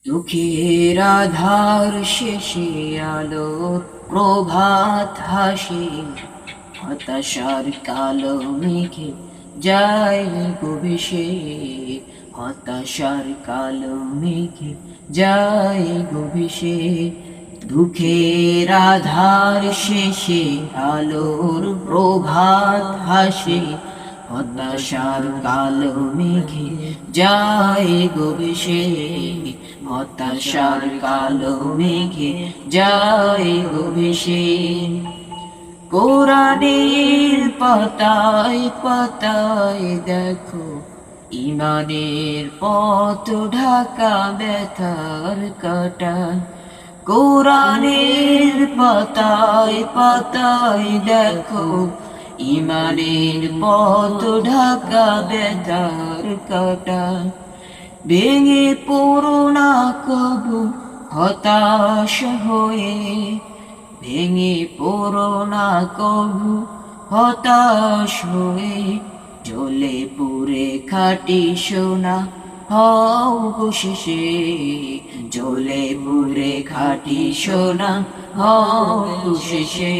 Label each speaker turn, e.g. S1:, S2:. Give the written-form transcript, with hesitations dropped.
S1: দুঃখের আধার শেষে আলোর প্রভাত হাসি, হতাশার কালো মেঘে যায় গো ভেসে, হতাশার কালো মেঘে যায় গো ভেসে। দুঃখের আধার শেষে আলোর প্রভাত হাসে, হতাশার কালো মেঘে যায় গো ভেসে, হতাশার কালো মেঘে যায় গো ভেসে। কোরআনের পাতায় পাতায় দেখো ইমানের পথ ঢাকা ব্যথার কাটায়। কোরআনের পাতায় পাতায় দেখো ইমানের পথ ঢাকা ব্যথার কাটায়। ভেঙে পড়ো না কবু হতাশ হয়ে, ভেঙে পড়ো না কবু হতাশ হয়ে। জ্বলে পুড়ে খাঁটি সোনা হও গো শেষে, জ্বলে পুড়ে খাঁটি সোনা হও গো শেষে।